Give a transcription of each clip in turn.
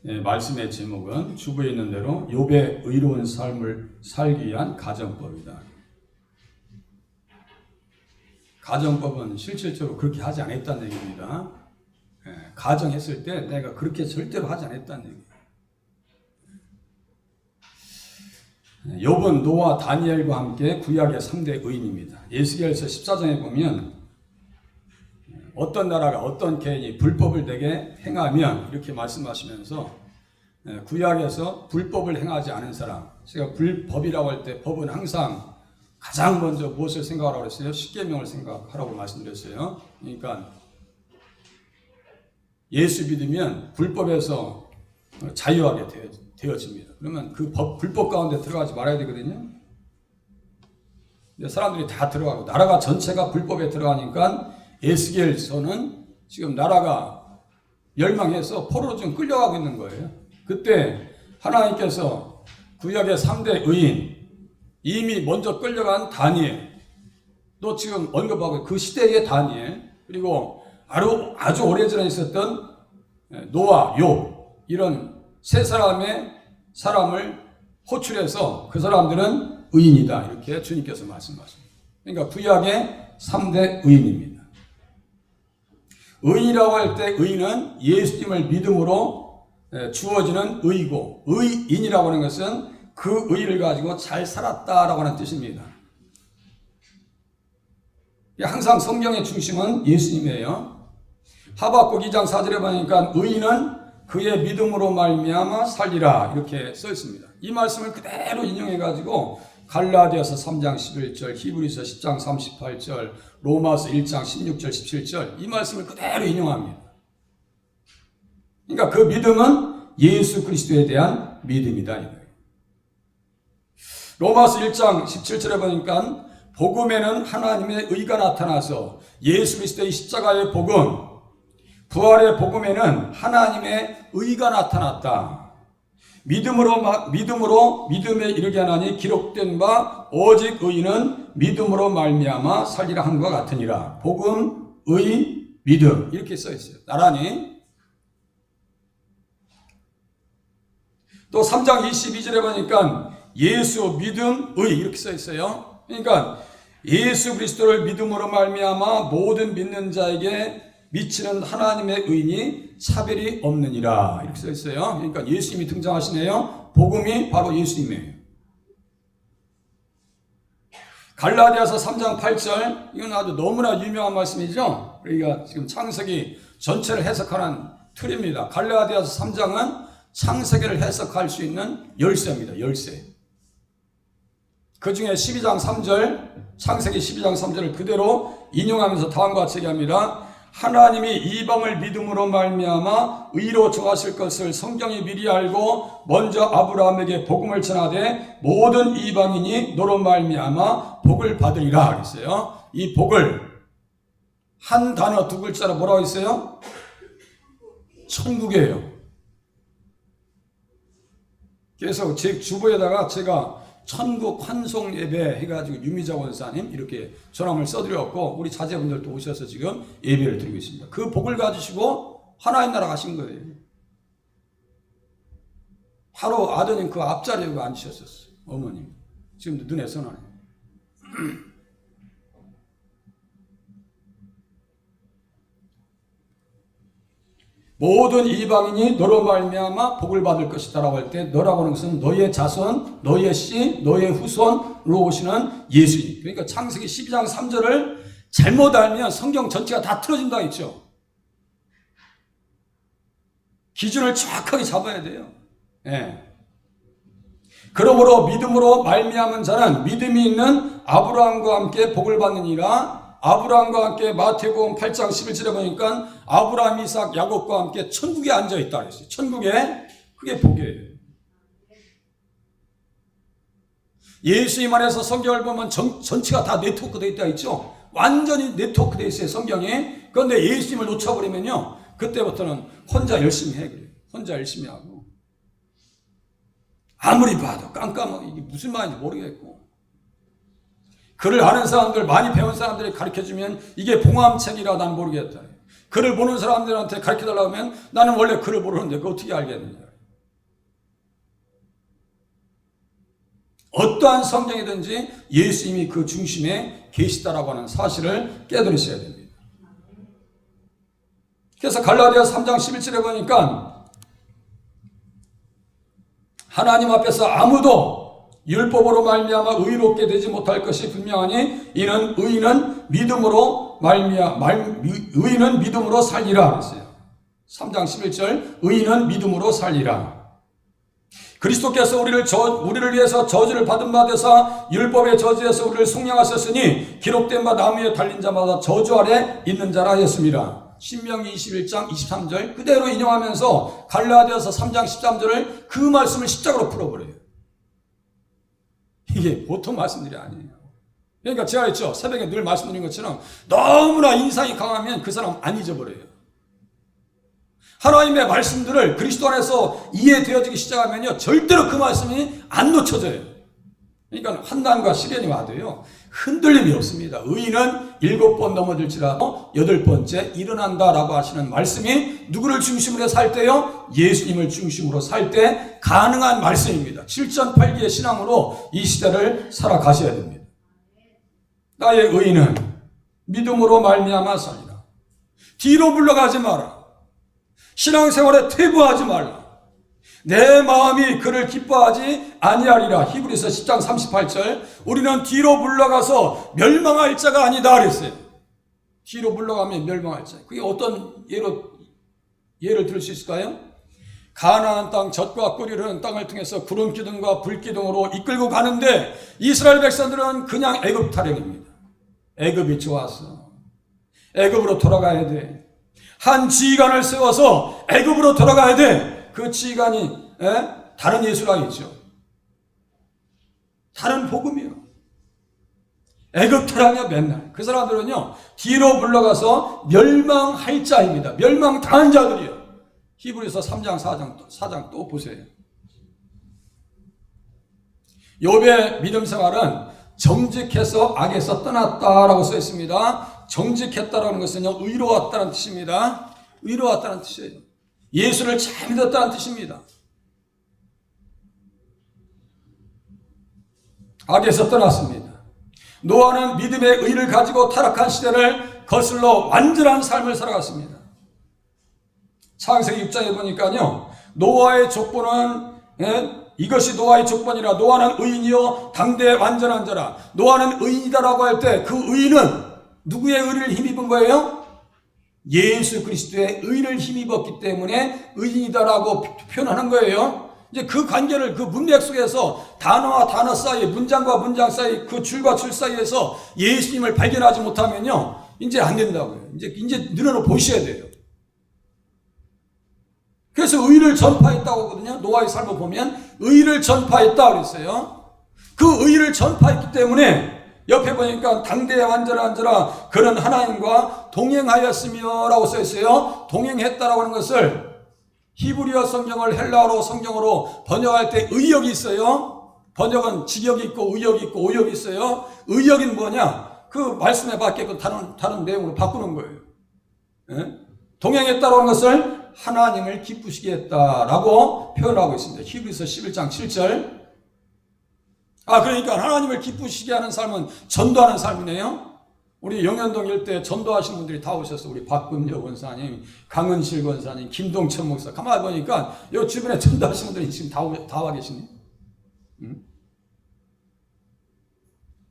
말씀의 제목은 주부에 있는 대로 욥의 의로운 삶을 살기 위한 가정법이다. 가정법은 실질적으로 그렇게 하지 않았다는 얘기입니다. 가정했을 때 내가 그렇게 절대로 하지 않았다는 얘기예요. 욥은 노아 다니엘과 함께 구약의 3대 의인입니다. 에스겔서 14장에 보면 어떤 나라가 어떤 개인이 불법을 내게 행하면 이렇게 말씀하시면서 구약에서 불법을 행하지 않은 사람, 제가 불법이라고 할 때 법은 항상 가장 먼저 무엇을 생각하라고 했어요? 십계명을 생각하라고 말씀드렸어요. 그러니까 예수 믿으면 불법에서 자유하게 되어집니다. 그러면 그 불법 가운데 들어가지 말아야 되거든요. 근데 사람들이 다 들어가고 나라가 전체가 불법에 들어가니까 에스겔서는 지금 나라가 멸망해서 포로로 좀 끌려가고 있는 거예요. 그때 하나님께서 구약의 3대 의인, 이미 먼저 끌려간 다니엘, 또 지금 언급하고 그 시대의 다니엘, 그리고 아주 오래전에 있었던 노아, 욥, 이런 세 사람의 사람을 호출해서 그 사람들은 의인이다, 이렇게 주님께서 말씀하십니다. 그러니까 구약의 3대 의인입니다. 의인이라고 할 때 의인은 예수님을 믿음으로 주어지는 의이고, 의인이라고 하는 것은 그 의를 가지고 잘 살았다라고 하는 뜻입니다. 항상 성경의 중심은 예수님이에요. 하박국 2장 4절에 보니까 의인은 그의 믿음으로 말미암아 살리라, 이렇게 써 있습니다. 이 말씀을 그대로 인용해 가지고 갈라디아서 3장 11절, 히브리서 10장 38절, 로마서 1장 16절 17절, 이 말씀을 그대로 인용합니다. 그러니까 그 믿음은 예수 그리스도에 대한 믿음이다, 이거예요. 로마서 1장 17절에 보니까 복음에는 하나님의 의가 나타나서 예수 그리스도의 십자가의 복음, 부활의 복음에는 하나님의 의가 나타났다. 믿음에 이르게 하나니 기록된 바 오직 의인은 믿음으로 말미암아 살리라 한 것 같으니라. 복음, 의, 믿음, 이렇게 써 있어요. 나란히. 또 3장 22절에 보니까 예수, 믿음, 의, 이렇게 써 있어요. 그러니까 예수 그리스도를 믿음으로 말미암아 모든 믿는 자에게 미치는 하나님의 의인이 차별이 없느니라, 이렇게 써 있어요. 그러니까 예수님이 등장하시네요. 복음이 바로 예수님이에요. 갈라디아서 3장 8절, 이건 아주 너무나 유명한 말씀이죠. 우리가 지금 창세기 전체를 해석하는 틀입니다. 갈라디아서 3장은 창세기를 해석할 수 있는 열쇠입니다. 열쇠. 그 중에 12장 3절, 창세기 12장 3절을 그대로 인용하면서 다음과 같이 얘기합니다. 하나님이 이방을 믿음으로 말미암아 의로 정하실 것을 성경이 미리 알고 먼저 아브라함에게 복음을 전하되 모든 이방인이 너로 말미암아 복을 받으리라 그랬어요. 이 복을 한 단어 두 글자로 뭐라고 했어요? 천국이에요. 그래서 제 주보에다가 제가 천국 환송 예배 해가지고 유미자 원사님 이렇게 전함을 써드렸고, 우리 자제분들도 오셔서 지금 예배를 드리고 있습니다. 그 복을 가지시고 하나님 나라 가신 거예요. 바로 아드님 그 앞자리에 앉으셨었어요. 어머님. 지금도 눈에 선하네요. 모든 이방인이 너로 말미암아 복을 받을 것이다 라고 할 때, 너라고 하는 것은 너의 자손, 너의 씨, 너의 후손으로 오시는 예수님. 그러니까 창세기 12장 3절을 잘못 알면 성경 전체가 다 틀어진다 했죠. 기준을 정확하게 잡아야 돼요. 예. 그러므로 믿음으로 말미암은 자는 믿음이 있는 아브라함과 함께 복을 받느니라. 아브라함과 함께 마태복음 8장 11절에 보니까 아브라함, 이삭, 야곱과 함께 천국에 앉아있다 그랬어요. 천국에. 그게 복이에요. 예수님 안에서 성경을 보면 전체가 다 네트워크 되어 있다 했죠. 완전히 네트워크 되어 있어요, 성경에. 그런데 예수님을 놓쳐버리면요, 그때부터는 혼자 열심히 해. 그래요. 혼자 열심히 하고. 아무리 봐도 깜깜하고 이게 무슨 말인지 모르겠고. 글을 아는 사람들, 많이 배운 사람들이 가르쳐주면 이게 봉암책이라 난 모르겠다. 글을 보는 사람들한테 가르쳐달라고 하면 나는 원래 글을 모르는데 그거 어떻게 알겠느냐. 어떠한 성경이든지 예수님이 그 중심에 계시다라고 하는 사실을 깨달으셔야 됩니다. 그래서 갈라디아서 3장 11절에 보니까 하나님 앞에서 아무도 율법으로 말미암아 의롭게 되지 못할 것이 분명하니 이는 의인은 믿음으로 의인은 믿음으로 살리라 그랬어요. 3장 11절 의인은 믿음으로 살리라. 그리스도께서 우리를 위해서 저주를 받은 바 되사 율법의 저주에서 우리를 속량하셨으니 기록된 바 나무 위에 달린 자마다 저주 아래 있는 자라 하였습니다. 신명기 21장 23절 그대로 인용하면서 갈라디아서 3장 13절을 그 말씀을 십자가로 풀어버려요. 이게 보통 말씀들이 아니에요. 그러니까 제가 했죠. 새벽에 늘 말씀드린 것처럼 너무나 인상이 강하면 그 사람 안 잊어버려요. 하나님의 말씀들을 그리스도 안에서 이해되어지기 시작하면요 절대로 그 말씀이 안 놓쳐져요. 그러니까 환난과 시련이 와도요 흔들림이 없습니다. 의인은 7번 넘어질지라도 8번째 일어난다라고 하시는 말씀이 누구를 중심으로 살 때요? 예수님을 중심으로 살 때 가능한 말씀입니다. 7전팔기의 신앙으로 이 시대를 살아가셔야 됩니다. 나의 의인은 믿음으로 말미암아 살리라. 뒤로 물러가지 마라. 신앙생활에 퇴보하지 말라. 내 마음이 그를 기뻐하지 아니하리라. 히브리서 10장 38절 우리는 뒤로 물러가서 멸망할 자가 아니다 그랬어요. 뒤로 물러가면 멸망할 자. 그게 어떤 예를 들을 수 있을까요? 가나안 땅 젖과 꿀이 흐르는 땅을 통해서 구름 기둥과 불 기둥으로 이끌고 가는데 이스라엘 백성들은 그냥 애굽 타령입니다. 애굽이 좋았어. 애굽으로 돌아가야 돼. 한 지휘관을 세워서 애굽으로 돌아가야 돼. 그 지휘관이 다른 예수가 있죠. 다른 복음이요. 애굽 타령이야 맨날. 그 사람들은요 뒤로 물러가서 멸망할 자입니다. 멸망당한 자들이요. 히브리서 3장 4장 또 보세요. 욥의 믿음 생활은 정직해서 악에서 떠났다라고 써 있습니다. 정직했다라는 것은요 의로웠다는 뜻입니다. 의로웠다는 뜻이에요. 예수를 잘 믿었다는 뜻입니다. 악에서 떠났습니다. 노아는 믿음의 의를 가지고 타락한 시대를 거슬러 완전한 삶을 살아갔습니다. 창세기 6장에 보니까요 노아의 족보는 이것이 노아의 족본이라 노아는 의인이요 당대의 완전한 자라. 노아는 의인이다라고 할 때 그 의인은 누구의 의를 힘입은 거예요? 예수 그리스도의 의를 힘입었기 때문에 의인이다라고 표현하는 거예요. 이제 그 관계를 그 문맥 속에서 단어와 단어 사이, 문장과 문장 사이, 그 줄과 줄 사이에서 예수님을 발견하지 못하면요 이제 안 된다고요. 이제 눈으로 보셔야 돼요. 그래서 의를 전파했다고 하거든요. 노아의 삶을 보면 의를 전파했다 그랬어요. 그 의를 전파했기 때문에 옆에 보니까 당대의 완전한 자라 그는 하나님과 동행하였으며 라고 써있어요. 동행했다라고 하는 것을 히브리어 성경을 헬라어로 성경으로 번역할 때 의역이 있어요. 번역은 직역이 있고 의역이 있고 오역이 있어요. 의역은 뭐냐? 그 말씀에 맞게끔 다른 내용으로 바꾸는 거예요. 동행했다라고 하는 것을 하나님을 기쁘시게 했다라고 표현하고 있습니다. 히브리서 11장 7절. 그러니까 하나님을 기쁘시게 하는 삶은 전도하는 삶이네요. 우리 영현동 일대 전도하신 분들이 다 오셨어. 우리 박금여 권사님, 강은실 권사님, 김동천 목사. 가만히 보니까 이 주변에 전도하신 분들이 지금 다 와 계시네.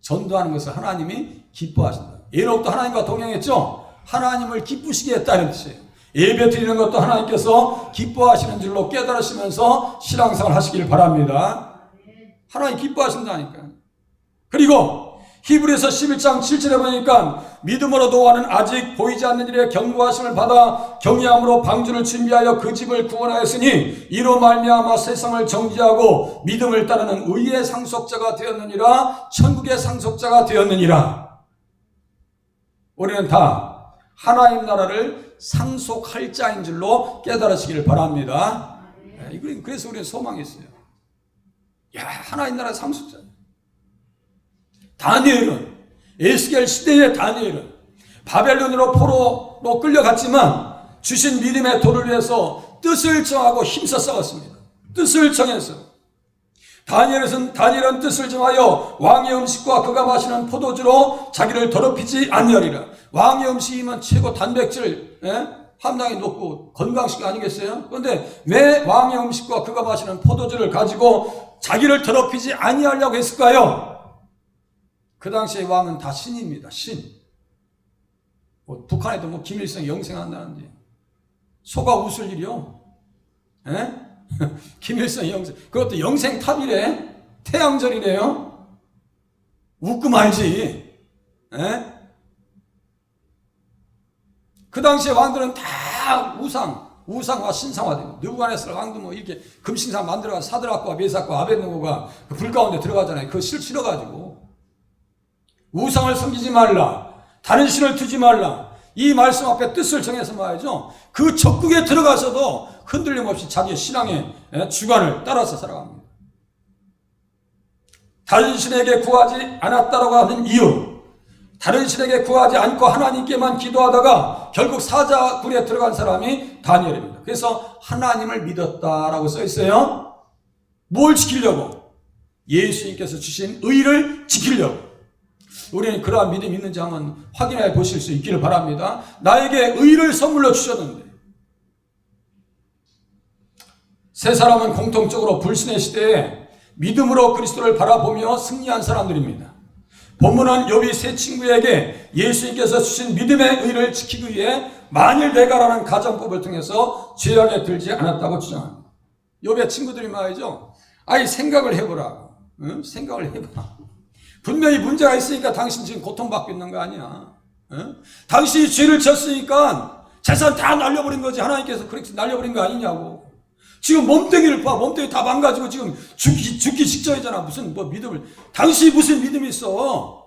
전도하는 것을 하나님이 기뻐하신다. 에녹도 하나님과 동행했죠. 하나님을 기쁘시게 했다는 뜻이에요. 예배 드리는 것도 하나님께서 기뻐하시는 줄로 깨달으시면서 신앙생활 하시길 바랍니다. 하나님 기뻐하신다니까. 그리고 히브리서 11장 7절에 보니까 믿음으로 노아는 아직 보이지 않는 일에 경고하심을 받아 경외함으로 방주를 준비하여 그 집을 구원하였으니 이로 말미암아 세상을 정죄하고 믿음을 따르는 의의 상속자가 되었느니라. 천국의 상속자가 되었느니라. 우리는 다 하나님 나라를 상속할 자인 줄로 깨달으시길 바랍니다. 그래서 우리는 소망이 있어요. 하나님 나라 상속자. 다니엘은 에스겔 시대의 다니엘은 바벨론으로 포로로 끌려갔지만 주신 믿음의 도를 위해서 뜻을 정하고 힘써 싸웠습니다. 뜻을 정해서 다니엘은 뜻을 정하여 왕의 음식과 그가 마시는 포도주로 자기를 더럽히지 아니하리라. 왕의 음식이면 최고 단백질 함량이 높고 건강식 아니겠어요? 그런데 왜 왕의 음식과 그가 마시는 포도주를 가지고 자기를 더럽히지 아니하려고 했을까요? 그 당시에 왕은 다 신입니다. 신. 북한에도 김일성이 영생한다는데 소가 웃을 일이요? 김일성 영생, 그것도 영생탑이래. 태양절이래요. 웃고 말지. 그 당시에 왕들은 다 우상화 신상화되고, 느부갓네살 왕도 이렇게 금신상 만들어가지고 사드락과 메삭과 아벳느고가 그 불 가운데 들어가잖아요. 그거 실어가지고 우상을 섬기지 말라, 다른 신을 두지 말라, 이 말씀 앞에 뜻을 정해서 말이죠. 그 적국에 들어가서도 흔들림 없이 자기의 신앙의 주관을 따라서 살아갑니다. 다른 신에게 구하지 않았다라고 하는 이유, 다른 신에게 구하지 않고 하나님께만 기도하다가 결국 사자굴에 들어간 사람이 다니엘입니다. 그래서 하나님을 믿었다라고 써 있어요. 뭘 지키려고? 예수님께서 주신 의를 지키려고. 우리는 그러한 믿음이 있는지 한번 확인해 보실 수 있기를 바랍니다. 나에게 의를 선물로 주셨는데, 세 사람은 공통적으로 불신의 시대에 믿음으로 그리스도를 바라보며 승리한 사람들입니다. 본문은 욥이 세 친구에게 예수님께서 주신 믿음의 의를 지키기 위해 만일 내가라는 가정법을 통해서 죄악에 들지 않았다고 주장합니다. 욥의 친구들이 말이죠. 아이 생각을 해보라고. 응? 생각을 해봐. 분명히 문제가 있으니까 당신 지금 고통받고 있는 거 아니야. 응? 당신이 죄를 졌으니까 재산 다 날려버린 거지. 하나님께서 그렇게 날려버린 거 아니냐고. 지금 몸뚱이를 봐. 몸뚱이 다 망가지고 지금 죽기 직전이잖아. 무슨 믿음을. 당신이 무슨 믿음이 있어.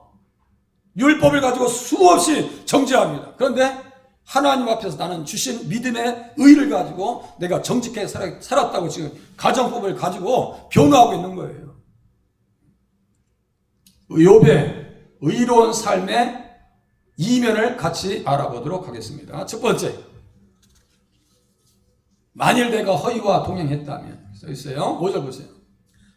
율법을 가지고 수없이 정죄합니다. 그런데 하나님 앞에서 나는 주신 믿음의 의를 가지고 내가 정직하게 살았다고 지금 가정법을 가지고 변호하고 있는 거예요. 욥의 의로운 삶의 이면을 같이 알아보도록 하겠습니다. 첫 번째, 만일 내가 허위와 동행했다면 써있어요. 5절 보세요.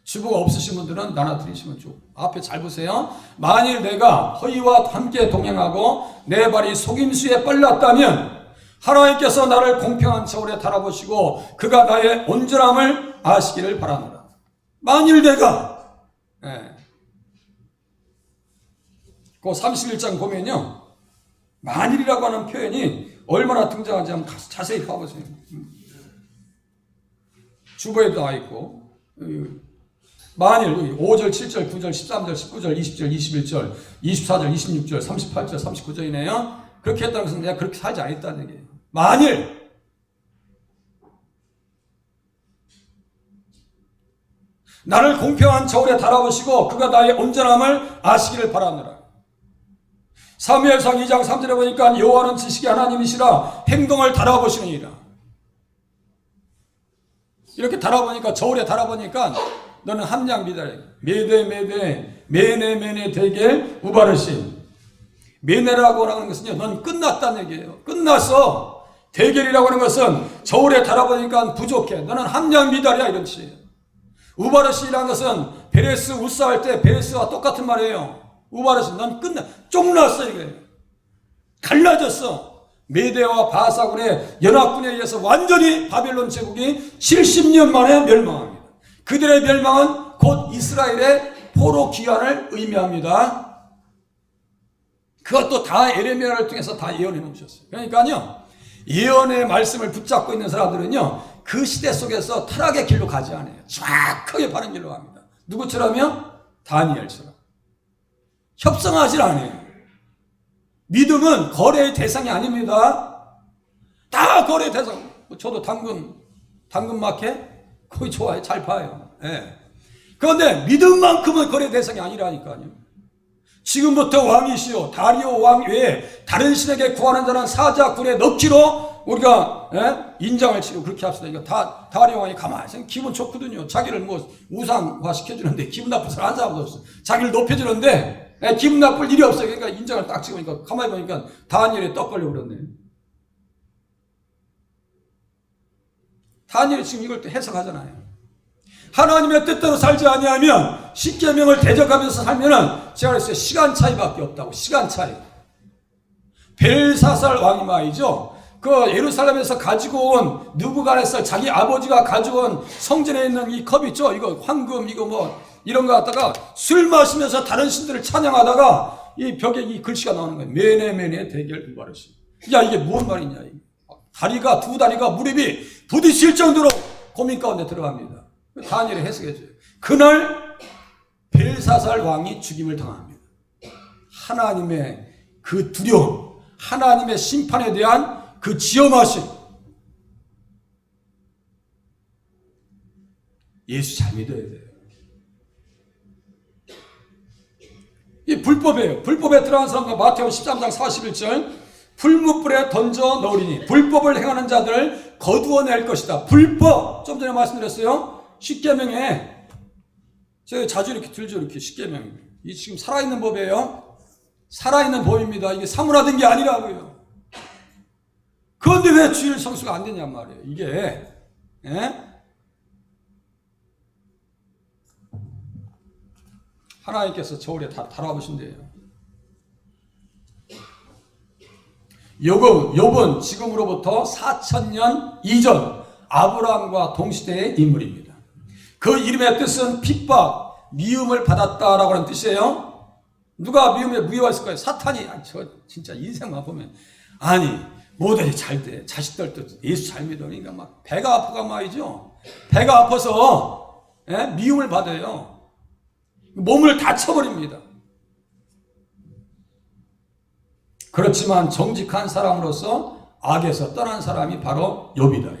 주부가 없으신 분들은 나눠 드리시면 좋고, 앞에 잘 보세요. 만일 내가 허위와 함께 동행하고 내 발이 속임수에 빨랐다면 하나님께서 나를 공평한 저울에 달아보시고 그가 나의 온전함을 아시기를 바라노라. 만일 내가 그 31장 보면요, 만일이라고 하는 표현이 얼마나 등장하는지 한번 자세히 봐보세요. 주보에도 나와 있고, 만일 5절, 7절, 9절, 13절, 19절, 20절, 21절, 24절, 26절, 38절, 39절이네요. 그렇게 했다는 것은 내가 그렇게 살지 않았다는 얘기예요. 만일 나를 공평한 저울에 달아보시고 그가 나의 온전함을 아시기를 바라노라. 사무엘상 2장 3절에 보니까 여호와는 지식의 하나님이시라 행동을 달아보시느니라. 이렇게 달아보니까, 저울에 달아보니까 너는 함량 미달에 메네 대겔 우바르신. 메네라고 하는 것은요, 넌 끝났다는 얘기예요. 끝났어. 대겔이라고 하는 것은 저울에 달아보니까 부족해. 너는 함량 미달이야, 이런 뜻이에요. 우바르신이라는 것은 베레스 우사할 때 베레스와 똑같은 말이에요. 우바르신, 넌 쪽났어, 이거예요. 갈라졌어. 메대와 바사군의 연합군에 의해서 완전히 바벨론 제국이 70년 만에 멸망합니다. 그들의 멸망은 곧 이스라엘의 포로 귀환을 의미합니다. 그것도 다 에레미야를 통해서 다 예언해 놓으셨어요. 그러니까요, 예언의 말씀을 붙잡고 있는 사람들은요, 그 시대 속에서 타락의 길로 가지 않아요. 정확하게 바른 길로 갑니다. 누구처럼요? 다니엘처럼. 협상하지 않아요. 믿음은 거래의 대상이 아닙니다. 다 거래의 대상. 저도 당근 마켓 거기 좋아요. 잘 봐요. 예. 그런데 믿음만큼은 거래 대상이 아니라니까요. 지금부터 왕이시오 다리오 왕 외에 다른 신에게 구하는 자는 사자굴에 넣기로 우리가 인장을 치고 그렇게 합시다. 이거 다리오 왕이 가만히 있으면 기분 좋거든요. 자기를 우상화 시켜주는데 기분 나쁜 사람 한 사람도 없어. 자기를 높여주는데 기분 나쁠 일이 없어요. 그러니까 인장을 딱 찍으니까 가만히 보니까 다니엘에 떡 걸려 그러네. 다니엘이 지금 이걸 또 해석하잖아요. 하나님의 뜻대로 살지 아니하면 십계명을 대적하면서 살면은 제가 그랬어요. 시간 차이밖에 없다고. 시간 차이. 벨사살 왕이 말이죠. 그 예루살렘에서 가지고 온 느부갓네살 자기 아버지가 가지고 온 성전에 있는 이 컵 있죠. 이거 황금 이거 뭐 이런 거 갖다가 술 마시면서 다른 신들을 찬양하다가 이 벽에 이 글씨가 나오는 거예요. 메네 대결 부바르시. 야 이게 무슨 말이냐. 다리가 두 다리가 무릎이 부딪힐 정도로 고민 가운데 들어갑니다. 다니엘이 해석해줘요. 그날 벨사살 왕이 죽임을 당합니다. 하나님의 그 두려움, 하나님의 심판에 대한 그 지엄하심. 예수 잘 믿어야 돼요. 이 불법이에요. 불법에 들어간 사람과 마태복음 13장 41절 풀무불에 던져 넣으리니 불법을 행하는 자들을 거두어낼 것이다. 불법. 좀 전에 말씀드렸어요. 십계명에 제가 자주 이렇게 들죠. 이렇게 십계명. 이 지금 살아있는 법이에요. 살아있는 법입니다. 이게 사문화된 게 아니라고요. 그런데 왜 주일 성수가 안 되냔 말이에요. 이게 하나님께서 저울에 다 달아보신대요. 욥은 지금으로부터 4000년 이전 아브라함과 동시대의 인물입니다. 그 이름의 뜻은 핍박, 미움을 받았다라고 하는 뜻이에요. 누가 미움에 무효했을까요? 사탄이. 아니, 저 진짜 인생만 보면 아니 모델이 잘 돼. 자식들도 예수 잘 믿으니까 막 배가 아프가 말이죠. 배가 아파서 미움을 받아요. 몸을 다쳐버립니다. 그렇지만 정직한 사람으로서 악에서 떠난 사람이 바로 욥이다.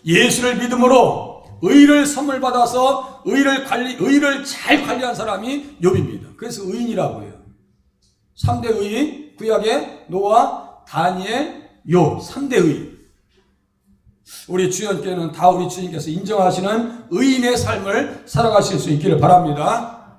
예수를 믿음으로 의를 선물 받아서 의를 잘 관리한 사람이 욥입니다. 그래서 의인이라고 해요. 3대 의인, 구약의 노아, 다니엘, 욥 3대 의인. 우리 주연께는 다 우리 주님께서 인정하시는 의인의 삶을 살아가실 수 있기를 바랍니다.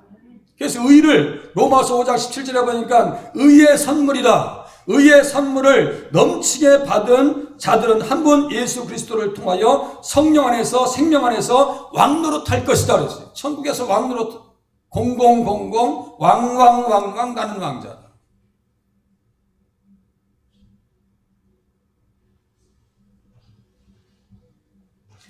그래서 의를 로마서 5장 17절에 보니까 의의 선물이다. 의의 선물을 넘치게 받은 자들은 한 분 예수 그리스도를 통하여 성령 안에서 생명 안에서 왕노릇할 것이다 그랬어요. 천국에서 왕노릇 공공공공 왕왕왕왕 가는 왕자다.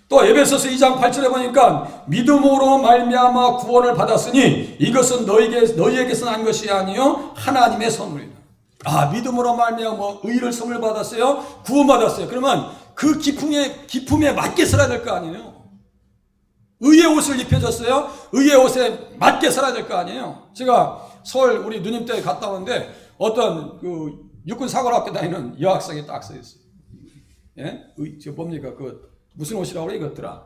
또 에베소서 2장 8절에 보니까 믿음으로 말미암아 구원을 받았으니 이것은 너희에게서 난 것이 아니요 하나님의 선물이다. 아, 믿음으로 말미암아 의를 선물 받았어요. 구원받았어요. 그러면 그 기품에 맞게 살아야 될 거 아니에요. 의의 옷을 입혀줬어요. 의의 옷에 맞게 살아야 될 거 아니에요. 제가 서울 우리 누님 댁에 갔다 오는데 어떤 그 육군 사관학교 다니는 여학생이 딱 서 있어요. 예? 저 뭡니까 무슨 옷이라고 그래 이것들아.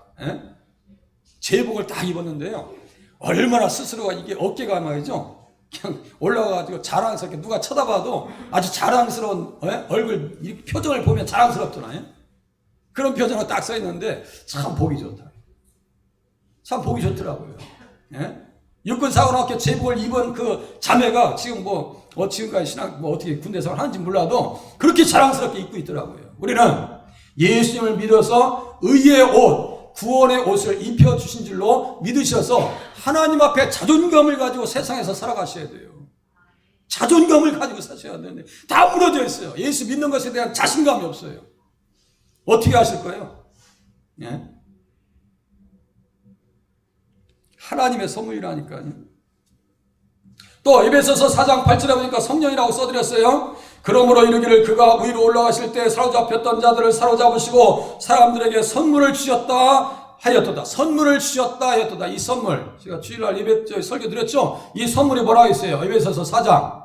제복을 딱 입었는데요. 얼마나 스스로가 이게 어깨가 말이죠. 그냥 올라가가지고 자랑스럽게 누가 쳐다봐도 아주 자랑스러운 얼굴 표정을 보면 자랑스럽잖아요. 그런 표정으로 딱 서 있는데 참 보기 좋다. 참 보기 좋더라고요. 육군사관학교 제복을 입은 그 자매가 지금 지금까지 신학 어떻게 군대 생활 하는지 몰라도 그렇게 자랑스럽게 입고 있더라고요. 우리는 예수님을 믿어서 의의 옷, 구원의 옷을 입혀주신 줄로 믿으셔서 하나님 앞에 자존감을 가지고 세상에서 살아가셔야 돼요. 자존감을 가지고 사셔야 되는데 다 무너져 있어요. 예수 믿는 것에 대한 자신감이 없어요. 어떻게 하실 거예요? 예? 하나님의 선물이라니까요. 또 에베소서 4장 8절에 보니까 성령이라고 써드렸어요. 그러므로 이르기를 그가 위로 올라가실 때 사로잡혔던 자들을 사로잡으시고 사람들에게 선물을 주셨다 하였도다. 선물을 주셨다 하였도다. 이 선물 제가 주일날 예배 설교 드렸죠. 이 선물이 뭐라고 있어요? 에베소서 4장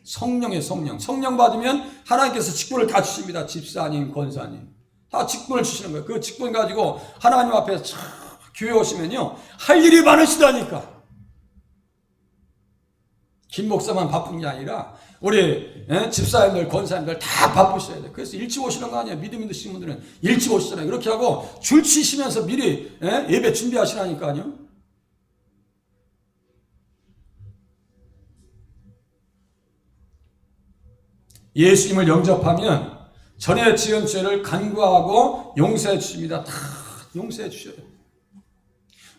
성령의 성령 받으면 하나님께서 직분을 다 주십니다. 집사님, 권사님 다 직분을 주시는 거예요. 그 직분 가지고 하나님 앞에 교회 오시면요 할 일이 많으시다니까. 김 목사만 바쁜 게 아니라 우리 집사님들, 권사님들 다 바쁘셔야 돼요. 그래서 일찍 오시는 거 아니에요. 믿음 있으신 분들은 일찍 오시잖아요. 그렇게 하고 줄 치시면서 미리 예배 준비하시라니까요. 예수님을 영접하면 전에 지은 죄를 간구하고 용서해 주십니다. 다 용서해 주셔요.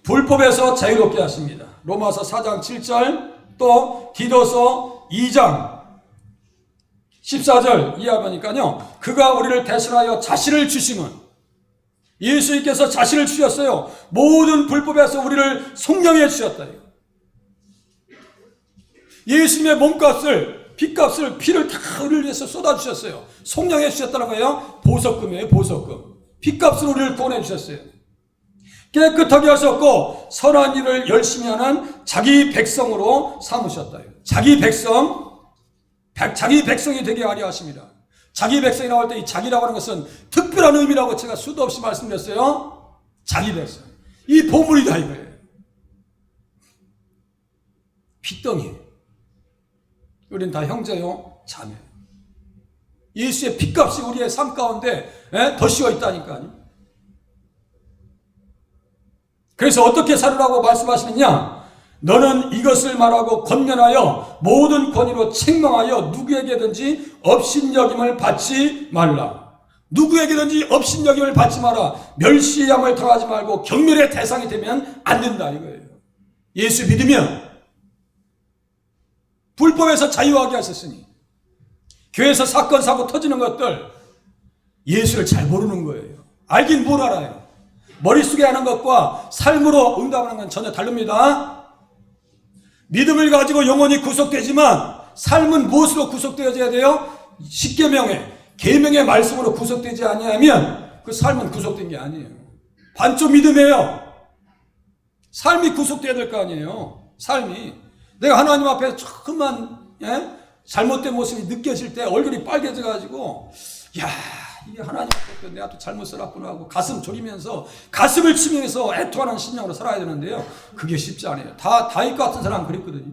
불법에서 자유롭게 하십니다. 로마서 4장 7절, 또 디도서 2장 14절 이하 보니까요, 그가 우리를 대신하여 자신을 주심은, 예수님께서 자신을 주셨어요. 모든 불법에서 우리를 속량해 주셨다. 예수님의 몸값을, 피값을, 피를 다 우리를 위해서 쏟아주셨어요. 속량해 주셨다는 거예요. 보석금이에요, 보석금. 피값을 우리를 돈해 주셨어요. 깨끗하게 하셨고 선한 일을 열심히 하는 자기 백성으로 삼으셨다. 자기 백성이 되게 하려 하십니다. 자기 백성이 나올 때 이 자기라고 하는 것은 특별한 의미라고 제가 수도 없이 말씀드렸어요. 자기 백성. 이 보물이다 이거예요. 핏덩이. 우린 다 형제요, 자매. 예수의 핏값이 우리의 삶 가운데 더 씌워 있다니까요. 그래서 어떻게 살으라고 말씀하시느냐? 너는 이것을 말하고 권면하여 모든 권위로 책망하여 누구에게든지 업신여김을 받지 말라. 누구에게든지 업신여김을 받지 마라. 멸시함을 당하지 말고 경멸의 대상이 되면 안 된다 이거예요. 예수 믿으면 불법에서 자유하게 하셨으니, 교회에서 사건 사고 터지는 것들 예수를 잘 모르는 거예요. 알긴 뭘 알아요. 머릿속에 하는 것과 삶으로 응답하는 건 전혀 다릅니다. 믿음을 가지고 영혼이 구속되지만 삶은 무엇으로 구속되어져야 돼요? 십계명의 계명의 말씀으로 구속되지 아니하면 그 삶은 구속된 게 아니에요. 반쪽 믿음이에요. 삶이 구속돼야 될 거 아니에요. 삶이. 내가 하나님 앞에 조금만 잘못된 모습이 느껴질 때 얼굴이 빨개져 가지고 야, 이게 하나님 앞에 내가 또 잘못 살았구나 하고 가슴 졸이면서 가슴을 치면서 애통하는 심령으로 살아야 되는데요. 그게 쉽지 않아요. 다윗 같은 사람 그랬거든요.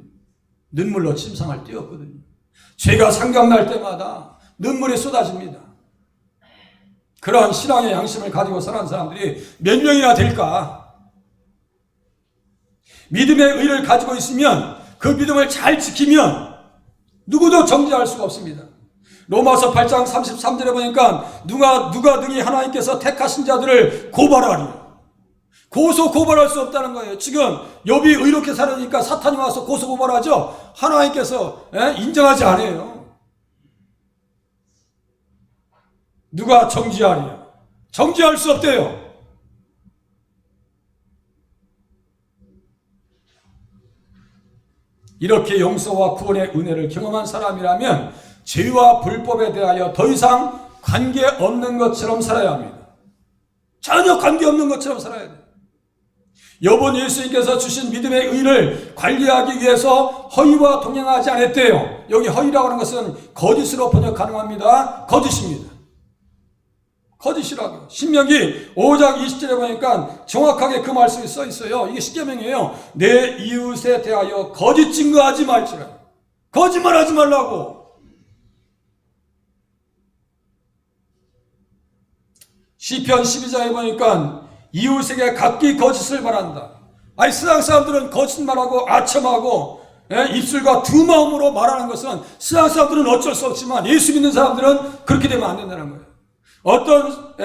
눈물로 침상을 띄웠거든요. 죄가 생각날 때마다 눈물이 쏟아집니다. 그러한 신앙의 양심을 가지고 살아가는 사람들이 몇 명이나 될까? 믿음의 의를 가지고 있으면, 그 믿음을 잘 지키면 누구도 정죄할 수가 없습니다. 로마서 8장 33절에 보니까 누가 능히 하나님께서 택하신 자들을 고발하리. 고소 고발할 수 없다는 거예요. 지금 욥이 의롭게 살으니까 사탄이 와서 고소 고발하죠. 하나님께서 인정하지 않아요. 누가 정죄하리요? 정죄할 수 없대요. 이렇게 용서와 구원의 은혜를 경험한 사람이라면 죄와 불법에 대하여 더 이상 관계없는 것처럼 살아야 합니다. 전혀 관계없는 것처럼 살아야 돼요. 여분 예수님께서 주신 믿음의 의를 관리하기 위해서 허위와 동행하지 않았대요. 여기 허위라고 하는 것은 거짓으로 번역 가능합니다. 거짓입니다. 거짓이라고. 신명기 5장 20절에 보니까 정확하게 그 말씀이 써 있어요. 이게 십계명이에요. 내 이웃에 대하여 거짓 증거하지 말지라. 거짓말하지 말라고. 시편 12장에 보니까 이웃에게 각기 거짓을 말한다. 아니 세상 사람들은 거짓말하고 아첨하고 입술과 두 마음으로 말하는 것은 세상 사람들은 어쩔 수 없지만 예수 믿는 사람들은 그렇게 되면 안 된다는 거예요. 어떤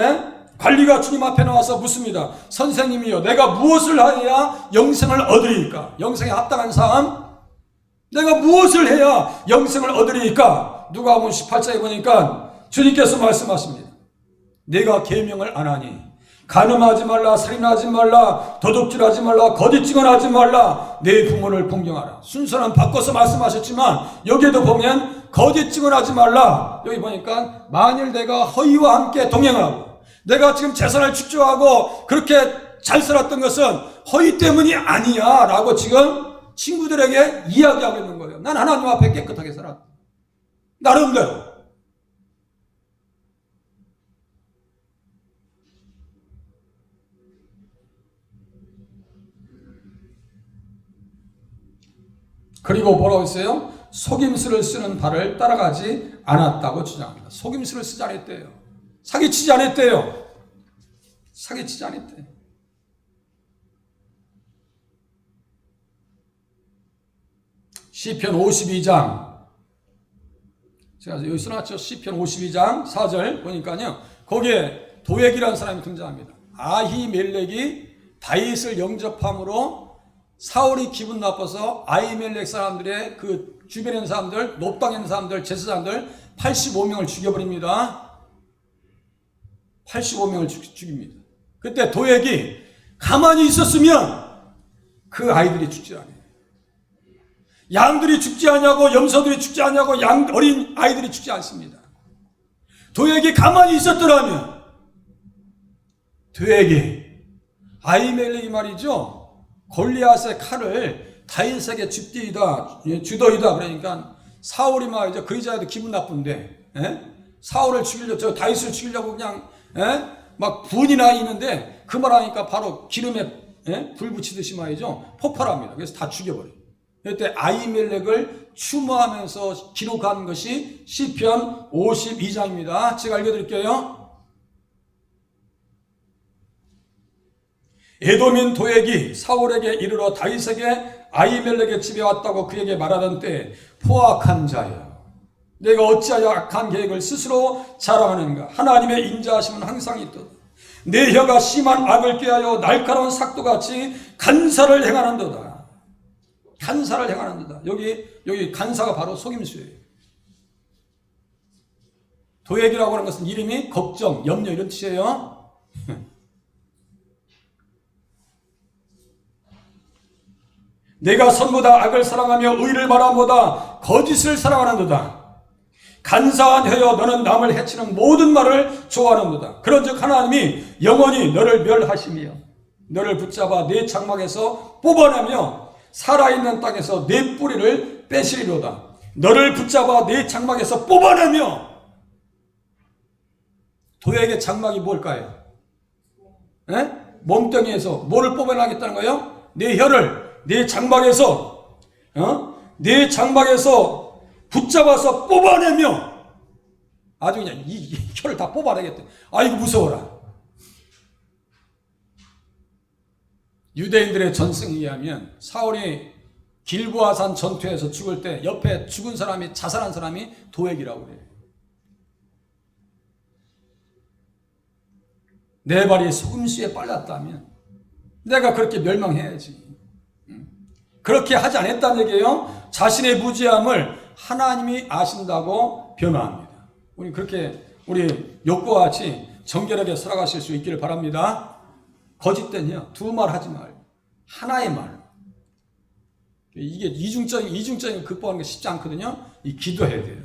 관리가 주님 앞에 나와서 묻습니다. 선생님이요, 내가 무엇을 하여야 영생을 얻으리이까? 영생에 합당한 삶? 내가 무엇을 해야 영생을 얻으리이까? 누가복음 18장에 보니까 주님께서 말씀하십니다. 내가 계명을 안 하니 간음하지 말라, 살인하지 말라, 도둑질하지 말라, 거짓 증언하지 말라, 내 부모를 공경하라. 순서는 바꿔서 말씀하셨지만 여기에도 보면 거짓 증언하지 말라. 여기 보니까 만일 내가 허위와 함께 동행하고 내가 지금 재산을 축적하고 그렇게 잘 살았던 것은 허위 때문이 아니야 라고 지금 친구들에게 이야기하고 있는 거예요. 난 하나님 앞에 깨끗하게 살았다. 나름대로. 그리고 뭐라고 했어요? 속임수를 쓰는 바를 따라가지 않았다고 주장합니다. 속임수를 쓰지 않았대요. 사기치지 않았대요. 사기치지 않았대요. 시편 52장 제가 여기 써놨죠. 시편 52장 4절 보니까요. 거기에 도액이라는 사람이 등장합니다. 아히멜렉이 다윗을 영접함으로 사울이 기분 나빠서 아히멜렉 사람들의 그 주변에 있는 사람들, 높당에 있는 사람들, 제사장들 85명을 죽여버립니다. 85명을 죽입니다. 그때 도액이 가만히 있었으면 그 아이들이 죽지 않아요. 양들이 죽지 않냐고, 염소들이 죽지 않냐고, 어린 아이들이 죽지 않습니다. 도액이 가만히 있었더라면, 도액이 아히멜렉이 말이죠, 골리앗의 칼을 다윗에게 주더이다. 그러니까 사울이 말이죠, 그리자에도 기분 나쁜데, 사울을 죽이려고, 다윗을 죽이려고 그냥 막 분이 나 있는데 그 말하니까 바로 기름에 불 붙이듯이 말이죠, 폭발합니다. 그래서 다 죽여버려요. 그때 아히멜렉을 추모하면서 기록한 것이 시편 52장입니다. 제가 읽어드릴게요. 에돔인 도액이 사울에게 이르러 다윗에게 아히멜렉의 집에 왔다고 그에게 말하던 때에 포악한 자여, 내가 어찌하여 악한 계획을 스스로 자랑하는가. 하나님의 인자하심은 항상 있도다. 내 혀가 심한 악을 꾀하여 날카로운 삭도같이 간사를 행하는도다. 간사를 행하는도다. 여기 간사가 바로 속임수예요. 도액이라고 하는 것은 이름이 걱정, 염려 이런 뜻이에요. 내가 선보다 악을 사랑하며 의를 바람보다 거짓을 사랑하는도다. 간사한 혀여, 너는 남을 해치는 모든 말을 좋아하는도다. 그런즉 하나님이 영원히 너를 멸하시며 너를 붙잡아 내 장막에서 뽑아내며 살아있는 땅에서 내 뿌리를 빼시리로다. 너를 붙잡아 내 장막에서 뽑아내며. 도액의 장막이 뭘까요? 몸뚱이에서 뭐를 뽑아내겠다는 거예요? 내 혀를 내 장막에서 내 장막에서 붙잡아서 뽑아내며, 아주 그냥 이 혀를 다 뽑아내겠대. 아이고 무서워라. 유대인들의 전승에 의하면 사울이 길보아산 전투에서 죽을 때 옆에 죽은 사람이, 자살한 사람이 도액이라고 그래요. 내 발이 소금수에 빨랐다면 내가 그렇게 멸망해야지. 그렇게 하지 않았다는 얘기예요. 자신의 무지함을 하나님이 아신다고 변화합니다. 우리 그렇게 우리 욕구와 같이 정결하게 살아가실 수 있기를 바랍니다. 거짓된요, 두 말 하지 말고 하나의 말. 이게 이중적인 극복하는 게 쉽지 않거든요. 이 기도해야 돼요.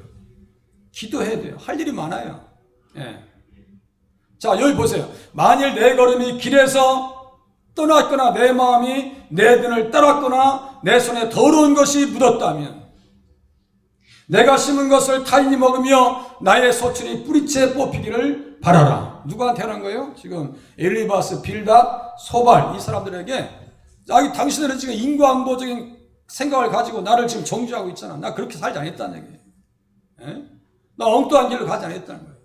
기도해야 돼요. 할 일이 많아요. 예. 자, 여기 보세요. 만일 내 걸음이 길에서 떠났거나 내 마음이 내 등을 따랐거나 내 손에 더러운 것이 묻었다면 내가 심은 것을 타인이 먹으며 나의 소출이 뿌리채 뽑히기를 바라라. 누구한테 하는 거예요? 지금 엘리바스, 빌닷, 소발 이 사람들에게 당신들은 지금 인과응보적인 생각을 가지고 나를 지금 정죄하고 있잖아. 나 그렇게 살지 않았다는 얘기예요. 에? 나 엉뚱한 길로 가지 않았다는 거예요.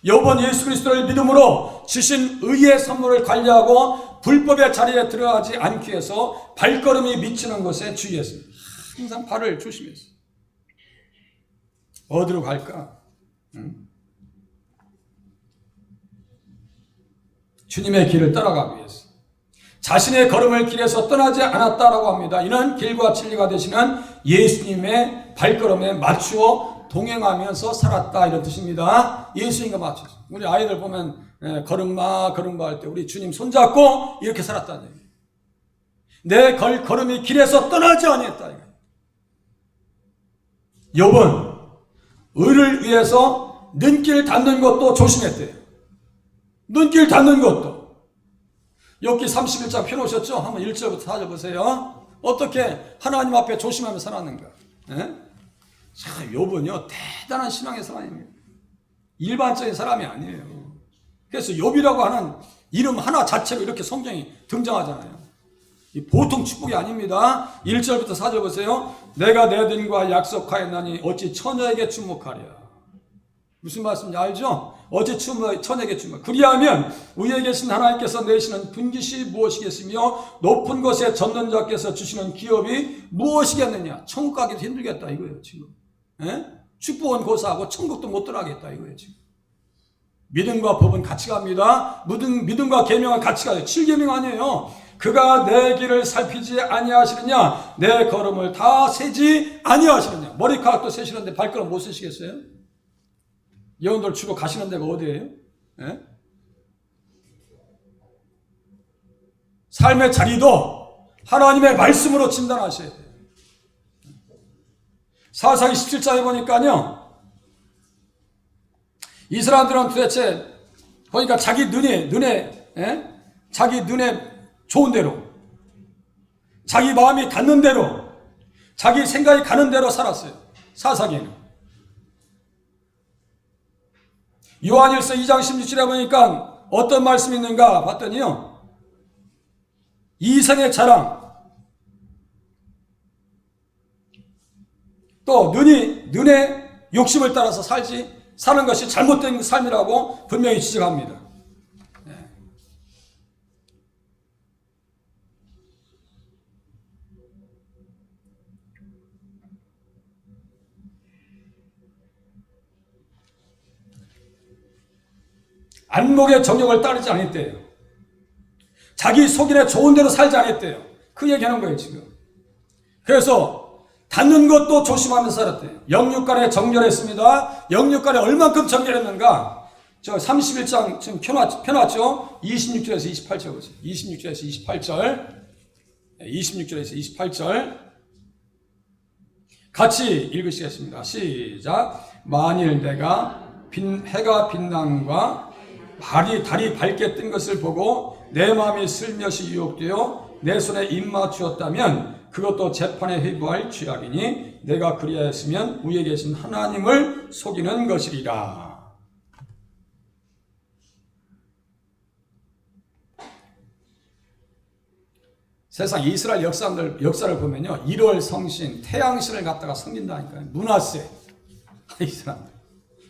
여번 예수 그리스도를 믿음으로 주신 의의 선물을 관리하고 불법의 자리에 들어가지 않기 위해서 발걸음이 미치는 것에 주의했습니다. 항상 발을 조심했어요. 어디로 갈까? 주님의 길을 따라가기 위해서 자신의 걸음을 길에서 떠나지 않았다라고 합니다. 이는 길과 진리가 되시는 예수님의 발걸음에 맞추어 동행하면서 살았다 이런 뜻입니다. 예수님과 맞춰서. 우리 아이들 보면 걸음마 할 때 우리 주님 손잡고 이렇게 살았다는 얘기예요. 내 걸음이 길에서 떠나지 않았다. 욥은 의를 위해서 눈길 닫는 것도 조심했대요. 눈길 닫는 것도. 욥기 31장 펴놓으셨죠? 한번 1절부터 4절 보세요. 어떻게 하나님 앞에 조심하며 살았는가. 참, 욥은요 대단한 신앙의 사람입니다. 일반적인 사람이 아니에요. 그래서 욥이라고 하는 이름 하나 자체로 이렇게 성경이 등장하잖아요. 보통 축복이 아닙니다. 1절부터 4절 보세요. 내가 내 등과 약속하였나니 어찌 처녀에게 주목하랴. 무슨 말씀인지 알죠? 어찌 처녀에게 주목. 그리하면 위에 계신 하나님께서 내시는 분깃이 무엇이겠으며 높은 곳에 젖는 자께서 주시는 기업이 무엇이겠느냐. 천국 가기도 힘들겠다 이거예요 지금. 축복은 고사하고 천국도 못 들어가겠다 이거예요 지금. 믿음과 법은 같이 갑니다. 믿음과 계명은 같이 가요. 7계명 아니에요. 그가 내 길을 살피지 아니하시느냐? 내 걸음을 다 세지 아니하시느냐? 머리카락도 세시는데 발걸음 못 세시겠어요? 여러분들 주로 가시는 데가 어디예요? 예? 삶의 자리도 하나님의 말씀으로 진단하셔야 돼요. 사사기 17장에 보니까요, 이 사람들은 도대체 보니까 자기 눈에 자기 눈에 좋은 대로, 자기 마음이 닿는 대로, 자기 생각이 가는 대로 살았어요. 사사기에는. 요한일서 2장 16절에 보니까 어떤 말씀이 있는가 봤더니요, 이생의 자랑, 또 눈의 욕심을 따라서 사는 것이 잘못된 삶이라고 분명히 지적합니다. 안목의 정욕을 따르지 않았대요. 자기 속인에 좋은 대로 살지 않았대요. 그 얘기하는 거예요, 지금. 그래서 닿는 것도 조심하면서 살았대요. 영육간에 정결했습니다. 영육간에 얼만큼 정결했는가? 저 31장 지금 펴놨죠? 26절에서 28절 보세요. 26절에서 28절. 26절에서 28절. 같이 읽으시겠습니다. 시작. 만일 내가 해가 빛남과 달이 밝게 뜬 것을 보고 내 마음이 슬며시 유혹되어 내 손에 입맞추었다면 그것도 재판에 회부할 죄악이니 내가 그리하였으면 위에 계신 하나님을 속이는 것이리라. 세상 이스라엘 역사를 보면요, 1월 성신, 태양신을 갖다가 섬긴다니까요. 문하세 이 사람들.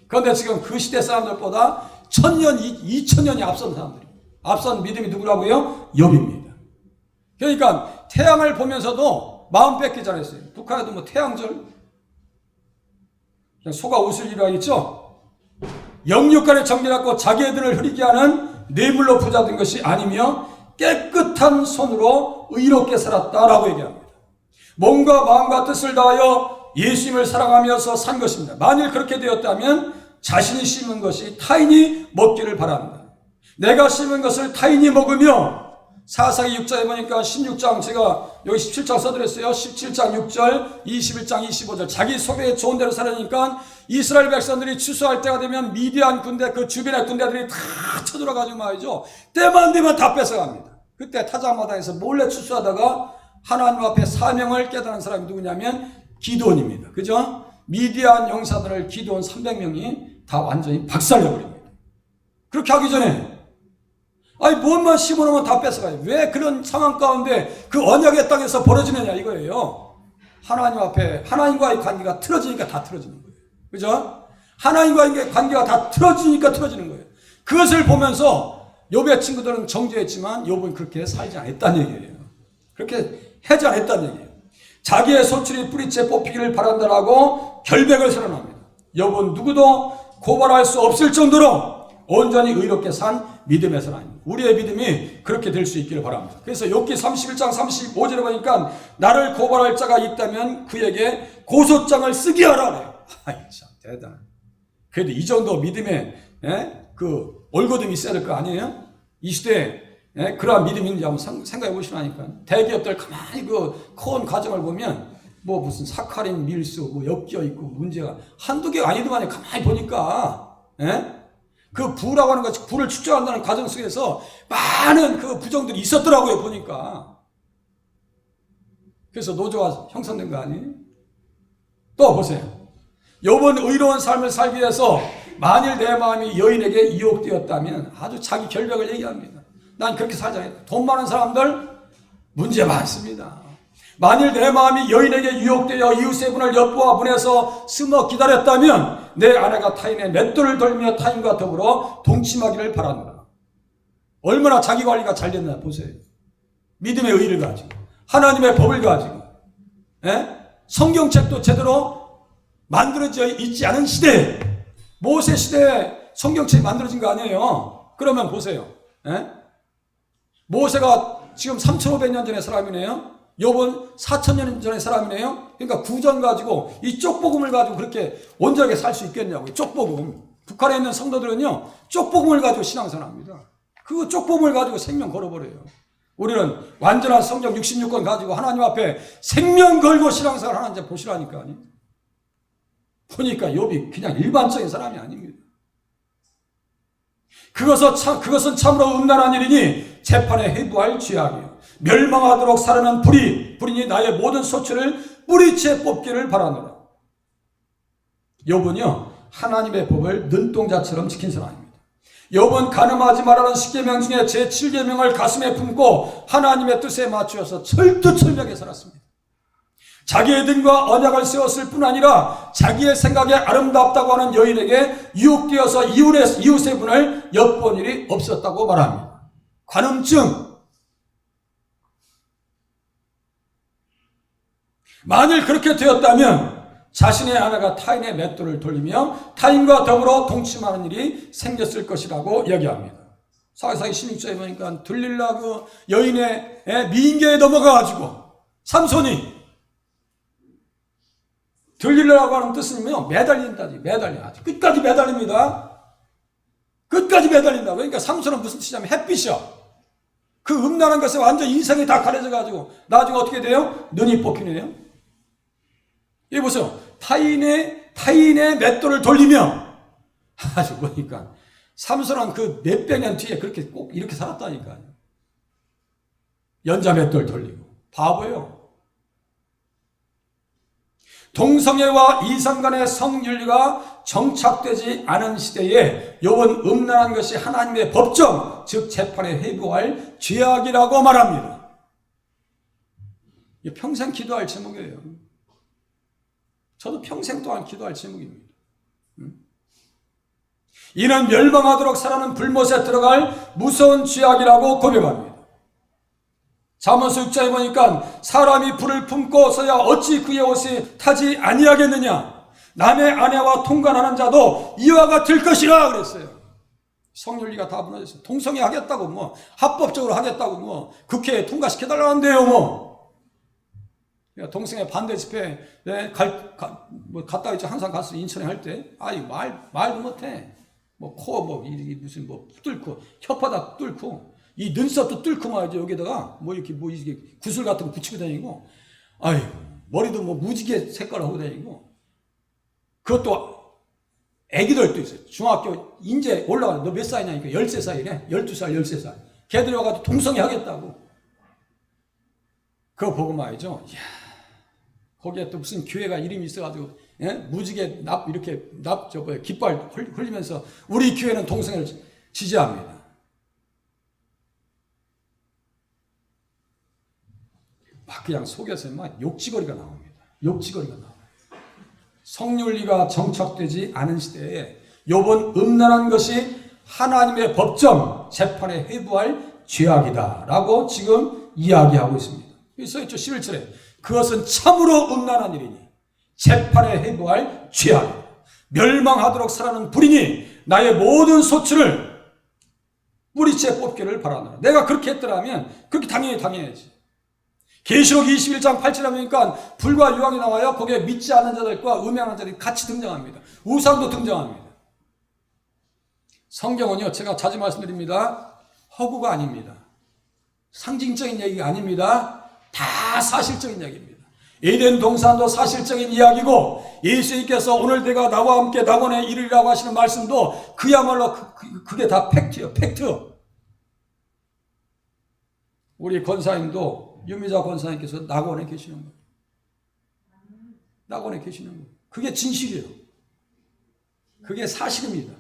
그런데 지금 그 시대 사람들보다 1000년, 2000년이 앞선 사람들이, 앞선 믿음이 누구라고요? 욥입니다. 그러니까 태양을 보면서도 마음 뺏기지 않았어요. 북한에도 뭐 태양절, 소가 웃을 일이 있죠. 영육간에 정결하고 자기 애들을 흐리게 하는 뇌물로 부자된 것이 아니며 깨끗한 손으로 의롭게 살았다라고 얘기합니다. 몸과 마음과 뜻을 다하여 예수님을 사랑하면서 산 것입니다. 만일 그렇게 되었다면 자신이 심은 것이 타인이 먹기를 바랍니다. 내가 심은 것을 타인이 먹으며, 사사기 6장에 보니까 16장, 제가 여기 17장 써드렸어요. 17장 6절, 21장 25절. 자기 속에 좋은 대로 살으니까 이스라엘 백성들이 추수할 때가 되면 미디안 군대, 그 주변의 군대들이 다 쳐들어가지고 말이죠, 때만 되면 다 뺏어갑니다. 그때 타작마당에서 몰래 추수하다가 하나님 앞에 사명을 깨달은 사람이 누구냐면 기드온입니다. 그죠? 미디안 용사들을 기드온 300명이 다 완전히 박살내버립니다. 그렇게 하기 전에, 아니, 뭔만 심어놓으면 다 뺏어가요. 왜 그런 상황 가운데 그 언약의 땅에서 벌어지느냐 이거예요. 하나님 앞에, 하나님과의 관계가 틀어지니까 다 틀어지는 거예요. 그죠? 하나님과의 관계가 다 틀어지니까 틀어지는 거예요. 그것을 보면서 욥의 친구들은 정죄했지만 욥은 그렇게 살지 않았다는 얘기예요. 그렇게 하지 않았다는 얘기예요. 자기의 소출이 뿌리째 뽑히기를 바란다라고 결백을 선언합니다. 욥은 누구도 고발할 수 없을 정도로 온전히 의롭게 산 믿음의 사람입니다. 우리의 믿음이 그렇게 될 수 있기를 바랍니다. 그래서 욥기 31장 35절에 보니까 나를 고발할 자가 있다면 그에게 고소장을 쓰게 하라. 아이 참 대단해. 그래도 이 정도 믿음의 그 올곧음이 있어야 될 거 아니에요? 이 시대에 그러한 믿음이 있는지 한번 생각해 보시라니까. 대기업들 가만히 그 커온 과정을 보면 뭐 무슨 사카린 밀수 뭐 엮여 있고 문제가 한두 개가 아니더만요. 가만히 보니까 그 부라고 하는 것, 부를 축적한다는 과정 속에서 많은 그 부정들이 있었더라고요, 보니까. 그래서 노조가 형성된 거 아니에요? 또 보세요. 욥은 의로운 삶을 살기 위해서 만일 내 마음이 여인에게 유혹되었다면 아주 자기 결백을 얘기합니다. 난 그렇게 살지 않겠다. 돈 많은 사람들 문제 많습니다. 만일 내 마음이 여인에게 유혹되어 이웃의 문을 엿보아 문에서 숨어 기다렸다면 내 아내가 타인의 맷돌을 돌며 타인과 더불어 동침하기를 바란다. 얼마나 자기 관리가 잘 됐나 보세요. 믿음의 의를 가지고 하나님의 법을 가지고 성경책도 제대로 만들어져 있지 않은 시대에, 모세 시대에 성경책이 만들어진 거 아니에요. 그러면 보세요. 모세가 지금 3,500년 전의 사람이네요. 욥은 4,000년 전의 사람이네요. 그러니까 구전 가지고 이 쪽복음을 가지고 그렇게 온전하게 살 수 있겠냐고요. 쪽복음. 북한에 있는 성도들은요, 쪽복음을 가지고 신앙생활합니다. 그 쪽복음을 가지고 생명 걸어버려요. 우리는 완전한 성경 66권 가지고 하나님 앞에 생명 걸고 신앙생활 하는지 보시라니까요. 보니까 욥이 그냥 일반적인 사람이 아닙니다. 그것은 참으로 음란한 일이니 재판에 회부할 죄악이요. 멸망하도록 살아난 불인이 나의 모든 소출을 뿌리채 뽑기를 바라노라. 욥은요, 하나님의 법을 눈동자처럼 지킨 사람입니다. 욥은 간음하지 말라는 10계명 중에 제7계명을 가슴에 품고 하나님의 뜻에 맞추어서 철두철미하게 살았습니다. 자기의 등과 언약을 세웠을 뿐 아니라 자기의 생각에 아름답다고 하는 여인에게 유혹되어서 이웃의 분을 엿본 일이 없었다고 말합니다. 관음증. 만일 그렇게 되었다면 자신의 아내가 타인의 맷돌을 돌리며 타인과 더불어 동침하는 일이 생겼을 것이라고 이야기합니다. 사사기 16장에 보니까 들릴라 그 여인의 미인계에 넘어가가지고 삼손이 들릴라고 하는 뜻은요, 매달린다지, 매달려야지. 끝까지 매달립니다. 끝까지 매달린다. 그러니까 삼손은 무슨 뜻이냐면 햇빛이야. 그 음란한 것에 완전 인생이 다 가려져가지고 나중에 어떻게 돼요? 눈이 뽑히네요. 이 보세요. 타인의 맷돌을 돌리며 아주 보니까 삼손은 그 몇백 년 뒤에 그렇게 꼭 이렇게 살았다니까요. 연자 맷돌 돌리고 바보예요. 동성애와 이성 간의 성윤리가 정착되지 않은 시대에 욥은 음란한 것이 하나님의 법정, 즉 재판에 회부할 죄악이라고 말합니다. 평생 기도할 제목이에요. 저도 평생 동안 기도할 제목입니다. 이는 멸망하도록 살아는 불못에 들어갈 무서운 죄악이라고 고백합니다. 잠언서 6장에 보니까 사람이 불을 품고서야 어찌 그의 옷이 타지 아니하겠느냐. 남의 아내와 통관하는 자도 이와 같을 것이라 그랬어요. 성윤리가 다 무너졌어요. 동성애 하겠다고 뭐 합법적으로 하겠다고 뭐 국회에 통과시켜달라는데요 뭐. 동성애 반대 집회 갔다 있죠. 항상 갔어. 인천에 할 때. 아이 말도 못해. 뭐 코 무슨 뚫고 혓바닥 뚫고 이 눈썹도 뚫고 말이죠. 여기다가 이렇게 구슬 같은 거 붙이고 다니고, 아유 머리도 무지개 색깔 하고 다니고. 그것도 애기들도 있어요. 중학교 이제 올라가. 너 몇 살이냐니까 13살이래. 12살 13살. 걔들이 와가지고 동성애 하겠다고. 그거 보고 말이죠. 이야, 거기에 또 무슨 교회가 이름이 있어가지고 무지개 깃발 흘리면서 우리 교회는 동성애를 지지합니다. 막 그냥 속에서 막 욕지거리가 나옵니다. 욕지거리가 나옵니다. 성윤리가 정착되지 않은 시대에 욥은 음란한 것이 하나님의 법정 재판에 회부할 죄악이다라고 지금 이야기하고 있습니다. 써 있죠. 11절에 그것은 참으로 음란한 일이니 재판에 회부할 죄악이다. 멸망하도록 살아는 불이니 나의 모든 소출을 뿌리채 뽑기를 바라노라. 내가 그렇게 했더라면 그렇게 당연해야지. 계시록 21장 8절에 보니까 불과 유황이 나와요. 거기에 믿지 않는 자들과 음행하는 자들이 같이 등장합니다. 우상도 등장합니다. 성경은요, 제가 자주 말씀드립니다. 허구가 아닙니다. 상징적인 얘기가 아닙니다. 다 사실적인 얘기입니다. 에덴 동산도 사실적인 이야기고, 예수님께서 오늘 내가 나와 함께 낙원에 이르리라고 하시는 말씀도 그야말로 그게 다 팩트예요. 팩트. 우리 권사님도 유미자 권사님께서 낙원에 계시는 거예요. 낙원에 계시는 거예요. 그게 진실이에요. 그게 사실입니다.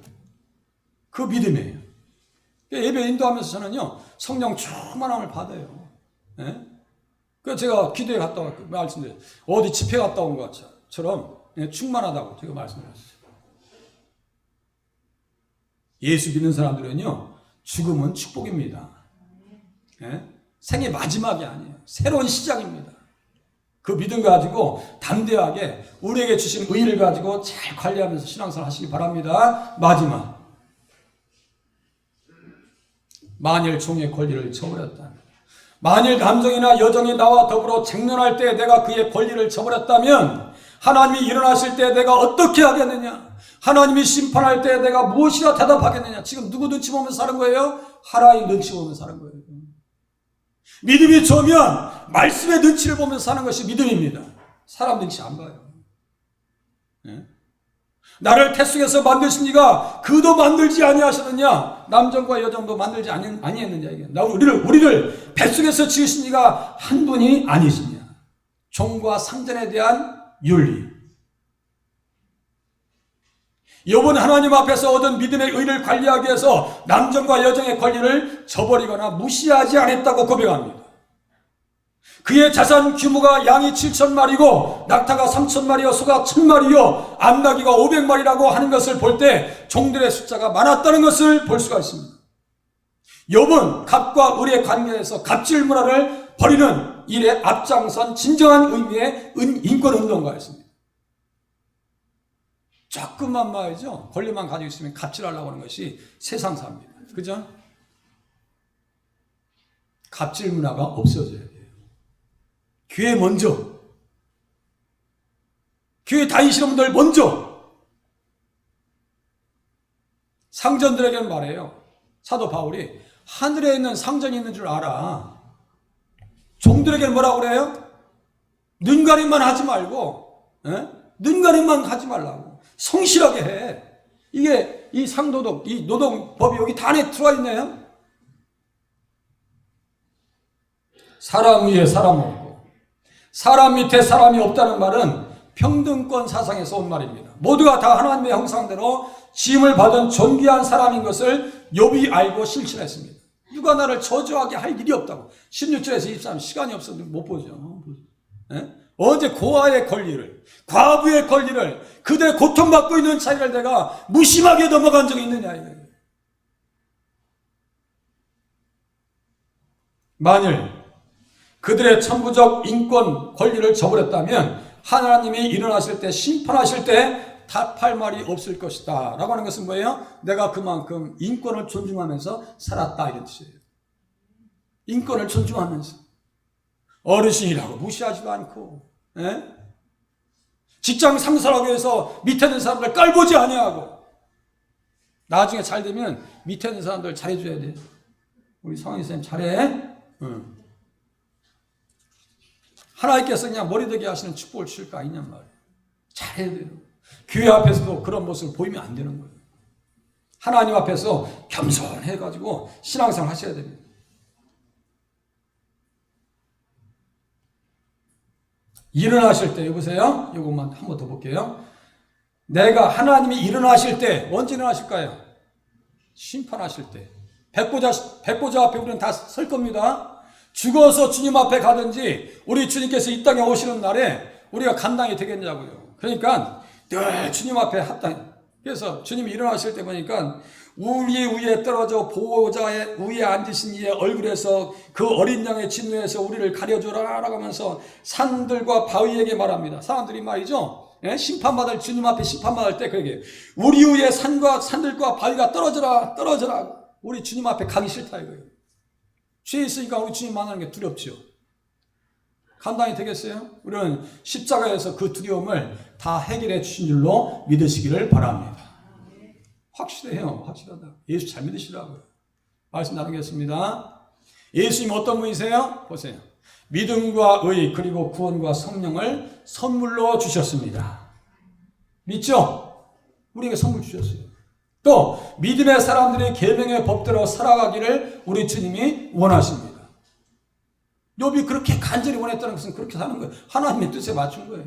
그 믿음이에요. 예배 인도하면서 저는요, 성령 충만함을 받아요. 예? 그래서 제가 기도에 갔다 왔고, 말씀드려요. 어디 집회 갔다 온 것처럼 충만하다고 제가 말씀드렸어요. 예수 믿는 사람들은요, 죽음은 축복입니다. 예? 생의 마지막이 아니에요. 새로운 시작입니다. 그 믿음 가지고 담대하게 우리에게 주신 의를 가지고 잘 관리하면서 신앙생활 하시기 바랍니다. 마지막. 만일 종의 권리를 저버렸다. 만일 남성이나 여성이 나와 더불어 쟁론할 때 내가 그의 권리를 저버렸다면 하나님이 일어나실 때 내가 어떻게 하겠느냐? 하나님이 심판할 때 내가 무엇이라 대답하겠느냐? 지금 누구 눈치 보면서 사는 거예요? 하나님 눈치 보면서 사는 거예요. 믿음이 좋으면 말씀의 눈치를 보면서 사는 것이 믿음입니다. 사람 눈치 안 봐요. 네? 나를 태 속에서 만드신 이가 그도 만들지 아니하셨느냐? 남정과 여정도 만들지 아니했느냐? 이게. 우리를 뱃속에서 지으신 이가 한 분이 아니시냐? 종과 상전에 대한 윤리. 욥은 하나님 앞에서 얻은 믿음의 의를 관리하기 위해서 남정과 여정의 권리를 저버리거나 무시하지 않았다고 고백합니다. 그의 자산 규모가 양이 7,000마리고 낙타가 3,000마리요 소가 1,000마리요 암나귀가 500마리라고 하는 것을 볼 때 종들의 숫자가 많았다는 것을 볼 수가 있습니다. 욥은 갑과 을의 관계에서 갑질 문화를 버리는 일에 앞장선 진정한 의미의 인권운동가였습니다. 조금만 말이죠. 권리만 가지고 있으면 갑질하려고 하는 것이 세상사입니다. 그죠? 갑질 문화가 없어져야 돼요. 교회 먼저. 교회 다니시는 분들 먼저. 상전들에게는 말해요. 사도 바울이 하늘에 있는 상전이 있는 줄 알아. 종들에게는 뭐라고 그래요? 눈가림만 하지 말고, 눈가림만 하지 말라고. 성실하게 해. 이게 이 상도덕, 이 노동법이 여기 다 안에 들어와 있네요. 사람 위에 사람 없고 사람 밑에 사람이 없다는 말은 평등권 사상에서 온 말입니다. 모두가 다 하나님의 형상대로 지음을 받은 존귀한 사람인 것을 욥이 알고 실천했습니다. 누가 나를 저주하게 할 일이 없다고. 16절에서 23 시간이 없어서 못 보죠. 어제 고아의 권리를, 과부의 권리를, 그들의 고통받고 있는 자리를 내가 무심하게 넘어간 적이 있느냐 이거예요. 만일 그들의 천부적 인권 권리를 저버렸다면 하나님이 일어나실 때 심판하실 때 답할 말이 없을 것이다 라고 하는 것은 뭐예요? 내가 그만큼 인권을 존중하면서 살았다 이런 뜻이에요. 인권을 존중하면서 어르신이라고 무시하지도 않고, 직장 상사라고 해서 밑에 있는 사람들 깔보지 아니하고, 나중에 잘 되면 밑에 있는 사람들 잘해줘야 돼. 우리 성환이 선생님 잘해. 하나님께서 그냥 머리되게 하시는 축복을 주실 거 아니냔 말이에요. 잘해야 돼요. 교회 앞에서도 그런 모습을 보이면 안 되는 거예요. 하나님 앞에서 겸손해가지고 신앙생활 하셔야 됩니다. 일어나실 때, 여보세요? 이것만 한 번 더 볼게요. 내가 하나님이 일어나실 때, 언제 일어나실까요? 심판하실 때. 백보자 앞에 우리는 다 설 겁니다. 죽어서 주님 앞에 가든지, 우리 주님께서 이 땅에 오시는 날에 우리가 감당이 되겠냐고요. 그러니까 늘 주님 앞에 합당. 그래서 주님이 일어나실 때 보니까 우리 위에 떨어져 보호자의 위에 앉으신 이의 얼굴에서 그 어린 양의 진노에서 우리를 가려주라 라고 하면서 산들과 바위에게 말합니다. 사람들이 말이죠. 심판받을 주님 앞에 심판받을 때 그러게 우리 위에 산들과 바위가 떨어져라 떨어져라. 우리 주님 앞에 가기 싫다 이거예요. 죄 있으니까 우리 주님 만나는 게 두렵죠. 감당이 되겠어요? 우리는 십자가에서 그 두려움을 다 해결해 주신 줄로 믿으시기를 바랍니다. 확실해요. 확실하다. 예수 잘 믿으시라고요. 말씀 나누겠습니다. 예수님 어떤 분이세요? 보세요. 믿음과 의 그리고 구원과 성령을 선물로 주셨습니다. 믿죠? 우리에게 선물 주셨어요. 또 믿음의 사람들이 계명의 법대로 살아가기를 우리 주님이 원하십니다. 욥이 그렇게 간절히 원했다는 것은 그렇게 사는 거예요. 하나님의 뜻에 맞춘 거예요.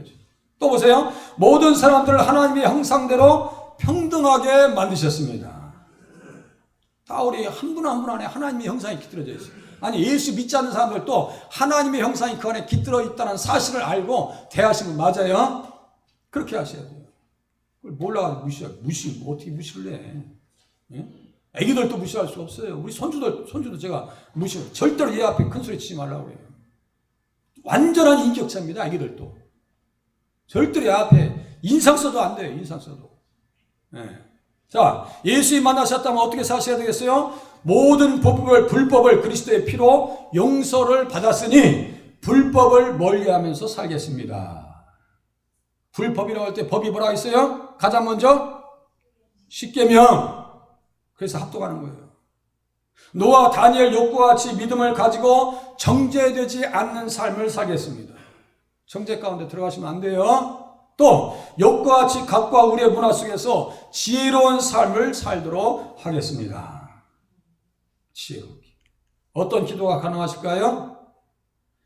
또 보세요. 모든 사람들을 하나님의 형상대로 평등하게 만드셨습니다. 다 우리 한 분 한 분 안에 하나님의 형상이 깃들어져 있어요. 아니 예수 믿지 않는 사람들도 하나님의 형상이 그 안에 깃들어 있다는 사실을 알고 대하시면 맞아요. 그렇게 하셔야 돼요. 그걸 몰라가지고 어떻게 무시를 해. 애기들도 무시할 수 없어요. 우리 손주도 제가 무시해요. 절대로 얘 앞에 큰 소리 치지 말라고 그래요. 완전한 인격차입니다. 애기들도. 절대로 얘 앞에 인상 써도 안 돼요. 인상 써도. 자, 예수님 만나셨다면 어떻게 사셔야 되겠어요? 모든 불법을 그리스도의 피로 용서를 받았으니 불법을 멀리하면서 살겠습니다. 불법이라고 할 때 법이 뭐라 했어요? 가장 먼저 10계명. 그래서 합독하는 거예요. 노아, 다니엘, 욥과 같이 믿음을 가지고 정죄되지 않는 삶을 살겠습니다. 정죄 가운데 들어가시면 안 돼요. 또 욥과 같이 각과 우리의 문화 속에서 지혜로운 삶을 살도록 하겠습니다. 지혜롭게. 어떤 기도가 가능하실까요?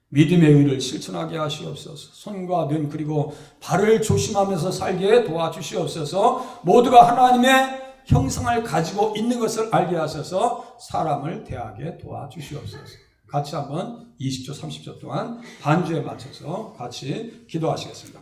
믿음의 의를 실천하게 하시옵소서. 손과 눈 그리고 발을 조심하면서 살게 도와주시옵소서. 모두가 하나님의 형상을 가지고 있는 것을 알게 하셔서 사람을 대하게 도와주시옵소서. 같이 한번 20초 30초 동안 반주에 맞춰서 같이 기도하시겠습니다.